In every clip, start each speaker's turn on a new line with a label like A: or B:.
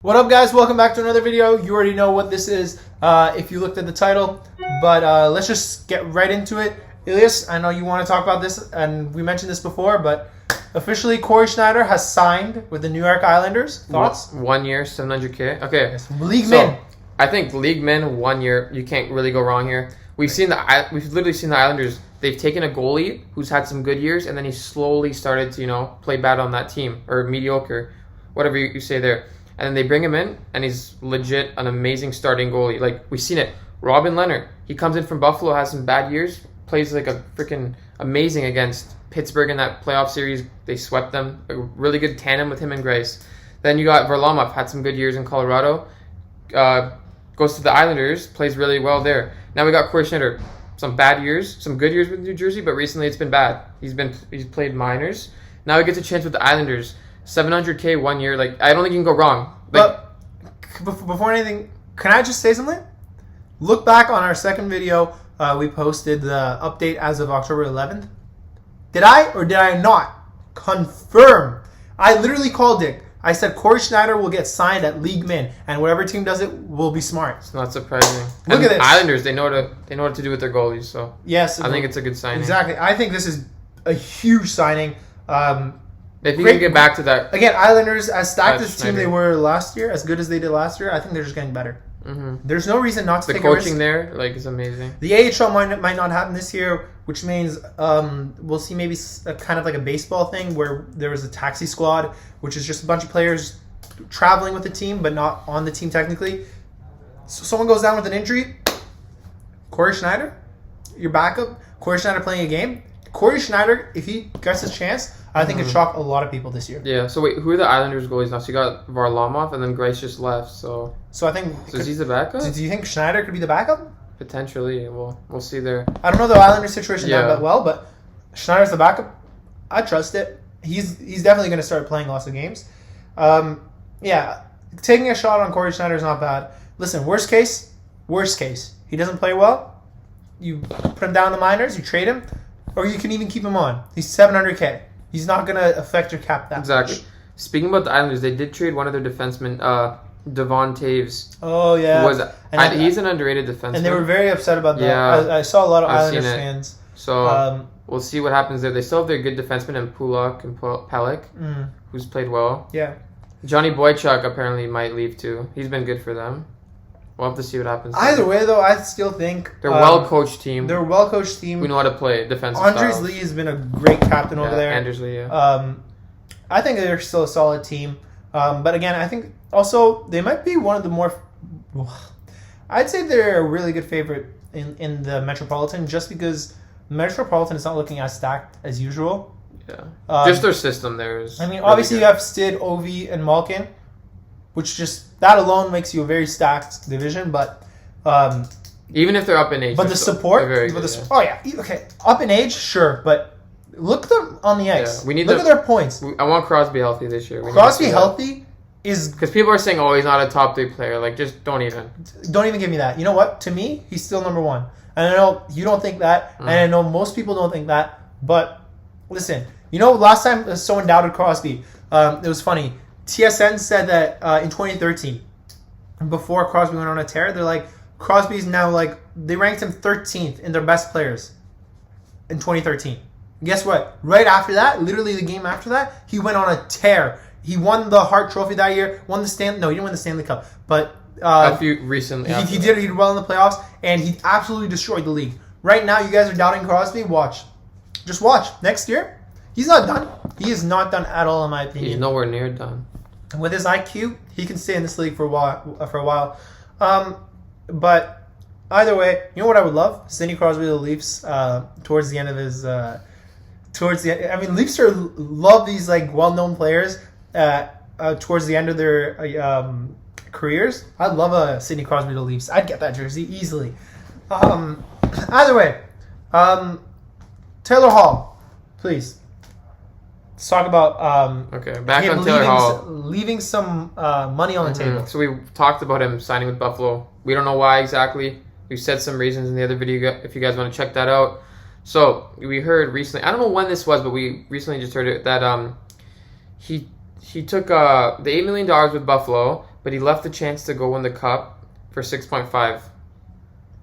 A: What up, guys? Welcome back to another video. You already know what this is if you looked at the title, but let's just get right into it. Elias, I know you want to talk about this, and we mentioned this before, but officially Cory Schnedier has signed with the New York Islanders. Thoughts?
B: 1 year, $700K. Okay,
A: yes, league min.
B: I think league min 1 year. You can't really go wrong here. We've literally seen the Islanders. They've taken a goalie who's had some good years, and then he slowly started to play bad on that team, or mediocre, whatever you say there. And then they bring him in, and he's legit an amazing starting goalie. Like, we've seen it. Robin Leonard, he comes in from Buffalo, has some bad years, plays like a freaking amazing against Pittsburgh in that playoff series. They swept them. A really good tandem with him and Grace. Then you got Varlamov, had some good years in Colorado. Goes to the Islanders, plays really well there. Now we got Cory Schneider. Some bad years, some good years with New Jersey, but recently it's been bad. He's played minors. Now he gets a chance with the Islanders. $700K 1 year. Like, I don't think you can go wrong.
A: But before anything, can I just say something? Look back on our second video. We posted the update as of October 11th. Did I or did I not confirm? I literally called it. I said Cory Schneider will get signed at league min, and whatever team does it will be smart.
B: It's not surprising.
A: Look at this.
B: Islanders, they know what to do with their goalies. So
A: yes,
B: I think it's a good signing.
A: Exactly. I think this is a huge signing.
B: If you can get back to that
A: again, Islanders, as stacked as team
B: Schneider.
A: they were last year, as good as they did last year, I think they're just getting better.
B: Mm-hmm.
A: There's no reason not to
B: the
A: take a risk.
B: coaching there, is amazing.
A: The AHL might not happen this year, which means we'll see maybe kind of like a baseball thing where there was a taxi squad, which is just a bunch of players traveling with the team but not on the team technically. So someone goes down with an injury. Cory Schneider, your backup. Cory Schneider playing a game. Cory Schneider, if he gets his chance, I think it'd shock a lot of people this year.
B: Yeah. So wait, who are the Islanders goalies now? So you got Varlamov, and then Grace just left. So
A: I think.
B: So is he the backup?
A: Do you think Schneider could be the backup?
B: Potentially. We'll see there.
A: I don't know the Islanders situation that well, but Schneider's the backup. I trust it. He's definitely going to start playing lots of games. Yeah, taking a shot on Cory Schneider is not bad. Listen, worst case, he doesn't play well. You put him down in the minors, you trade him, or you can even keep him on. He's $700K. He's not going to affect your cap that much.
B: Speaking about the Islanders, they did trade one of their defensemen, Devon Taves.
A: Oh, yeah.
B: He's an underrated defenseman.
A: And they were very upset about that.
B: Yeah,
A: I saw a lot of Islanders fans.
B: So we'll see what happens there. They still have their good defensemen in Pulak and Pelech, who's played well.
A: Yeah.
B: Johnny Boychuk apparently might leave too. He's been good for them. We'll have to see what happens.
A: Either way, though, I still think
B: they're a well-coached team.
A: They're a well-coached team.
B: We know how to play defensive
A: Andres
B: style.
A: Lee has been a great captain over there.
B: Andres Lee, yeah.
A: I think they're still a solid team. But again, I think also they might be one of the more... I'd say they're a really good favorite in the Metropolitan just because Metropolitan is not looking as stacked as usual.
B: Yeah. Just their system there is...
A: I mean, obviously you have Stid, Ovi, and Malkin, which just... That alone makes you a very stacked division, but...
B: even if they're up in age...
A: But the support... Oh, yeah. Okay. Up in age, sure, but... Look at them on the ice.
B: Yeah,
A: look at their points.
B: I want Crosby healthy this year.
A: Crosby healthy is...
B: Because people are saying, he's not a top 3 player. Like, just don't even.
A: Don't even give me that. You know what? To me, he's still number 1. And I know you don't think that, and I know most people don't think that, but listen, last time someone doubted Crosby, it was funny. TSN said that in 2013, before Crosby went on a tear, they're like, Crosby's now they ranked him 13th in their best players in 2013. Guess what? Right after that, literally the game after that, he went on a tear. He won the Hart Trophy that year. No, he didn't win the Stanley Cup. But
B: a few recently,
A: he did well in the playoffs, and he absolutely destroyed the league. Right now, you guys are doubting Crosby. Watch, just watch. Next year, he's not done. He is not done at all, in my opinion.
B: He's nowhere near done.
A: With his IQ, he can stay in this league for a while. But either way, you know what I would love? Sidney Crosby to the Leafs towards the end of his. Leafs love these well-known players towards the end of their careers. I'd love a Sidney Crosby to the Leafs. I'd get that jersey easily. Either way, Taylor Hall, please. Let's talk about
B: back on Taylor Hall
A: leaving some money on the table.
B: So we talked about him signing with Buffalo. We don't know why exactly. We said some reasons in the other video if you guys want to check that out. So we heard recently, I don't know when this was, but we recently just heard it that he took the $8 million with Buffalo, but he left the chance to go win the cup for 6.5.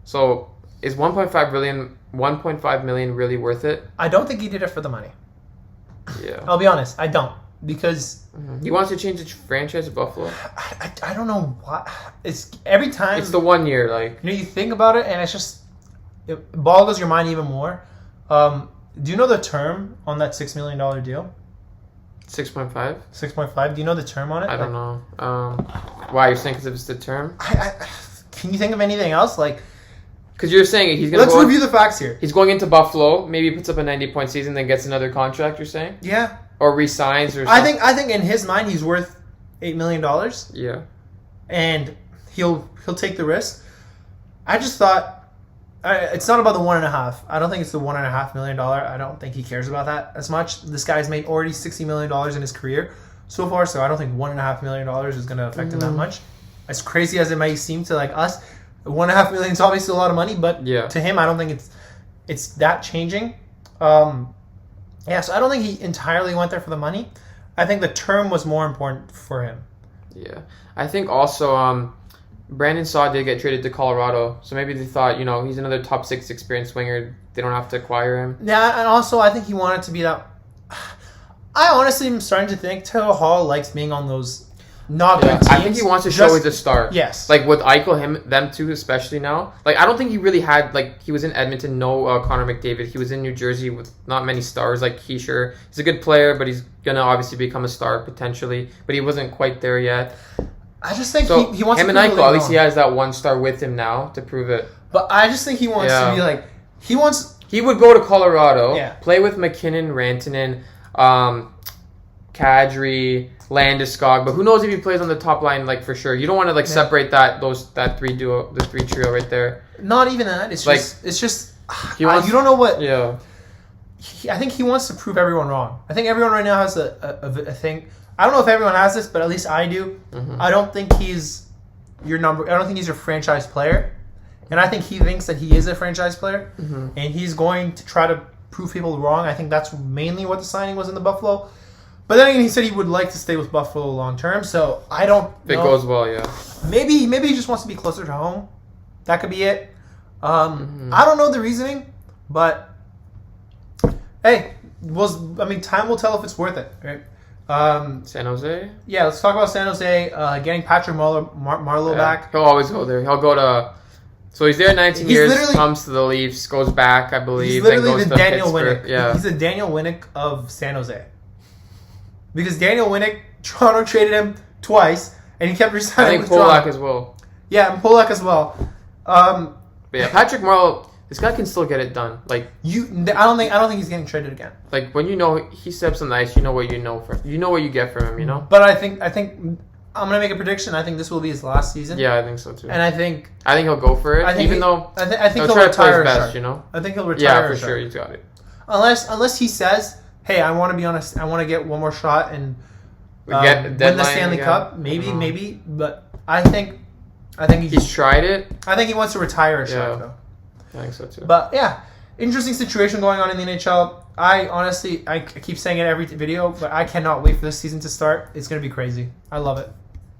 B: So is 1.5 million really worth it?
A: I don't think he did it for the money.
B: Yeah.
A: I'll be honest. I don't. Because
B: he wants to change the franchise of Buffalo.
A: I don't know why. It's every time.
B: It's the 1 year, like.
A: You think about it, and it's just it boggles your mind even more. Do you know the term on that $6 million deal?
B: 6.5.
A: 6.5. Do you know the term on it?
B: I don't know. Why you're saying because it's the term?
A: Can you think of anything else? Like,
B: because you're saying he's gonna.
A: Let's review the facts here.
B: He's going into Buffalo. Maybe he puts up a 90-point season, then gets another contract. You're saying?
A: Yeah.
B: Or resigns or something.
A: I think in his mind he's worth $8 million.
B: Yeah.
A: And he'll take the risk. I just thought it's not about the 1.5. I don't think it's the $1.5 million. I don't think he cares about that as much. This guy's made already $60 million in his career so far, so I don't think $1.5 million is going to affect him that much. As crazy as it may seem to like us, $1.5 million is obviously a lot of money, but to him, I don't think it's that changing. Yeah, so I don't think he entirely went there for the money. I think the term was more important for him.
B: Yeah. I think also Brandon Saad did get traded to Colorado, so maybe they thought, he's another top 6 experienced winger. They don't have to acquire him.
A: Yeah, and also I think he wanted to be that... I honestly am starting to think Taylor Hall likes being on those not good teams.
B: I think he wants to show he's a star.
A: Yes.
B: Like with Eichel, them two especially now. Like I don't think he really had, he was in Edmonton, no Connor McDavid. He was in New Jersey with not many stars like Heischer. He's a good player, but he's going to obviously become a star potentially. But he wasn't quite there yet.
A: I just think
B: so
A: he wants
B: him
A: to
B: and Eichel, at least he has that one star with him now to prove it.
A: But I just think he wants to be like... He
B: would go to Colorado, play with McKinnon, Rantanen, Kadri, Landeskog, but who knows if he plays on the top line, for sure. You don't want to separate that three trio right there.
A: Not even that. It's just
B: you don't know what. Yeah.
A: I think he wants to prove everyone wrong. I think everyone right now has a thing. I don't know if everyone has this, but at least I do. Mm-hmm. I don't think he's your number. I don't think he's your franchise player, and I think he thinks that he is a franchise player, and he's going to try to prove people wrong. I think that's mainly what the signing was in the Buffalo. But then again, he said he would like to stay with Buffalo long term, so I don't know.
B: If it goes well, yeah.
A: Maybe he just wants to be closer to home. That could be it. I don't know the reasoning, but hey, time will tell if it's worth it, right?
B: San Jose?
A: Yeah, let's talk about San Jose. Getting Patrick Marleau back.
B: He'll always go there. He'll go to... So he's there 19 years, comes to the Leafs, goes back, I believe.
A: He's literally
B: then goes
A: the
B: to
A: Daniel
B: Pittsburgh.
A: Winnick.
B: Yeah.
A: He's the Daniel Winnick of San Jose. Because Daniel Winnick, Toronto traded him twice, and he kept resigning with Toronto.
B: I think Polak as well.
A: Yeah, and Polak as well.
B: But yeah, Patrick Marleau, this guy can still get it done.
A: I don't think he's getting traded again.
B: When he steps on the ice, you know what you get from him.
A: But I think I'm gonna make a prediction. I think this will be his last season.
B: Yeah, I think so too.
A: And I think
B: he'll go for it. I think he'll
A: retire
B: best.
A: I think he'll retire.
B: Yeah, for sure. He's got it.
A: Unless he says, "Hey, I want to be honest. I want to get one more shot and win the Stanley Cup." Maybe. But I think
B: he's tried it.
A: I think he wants to retire a shot though.
B: I think so too.
A: But yeah, interesting situation going on in the NHL. I keep saying it every video, but I cannot wait for this season to start. It's going to be crazy. I love it.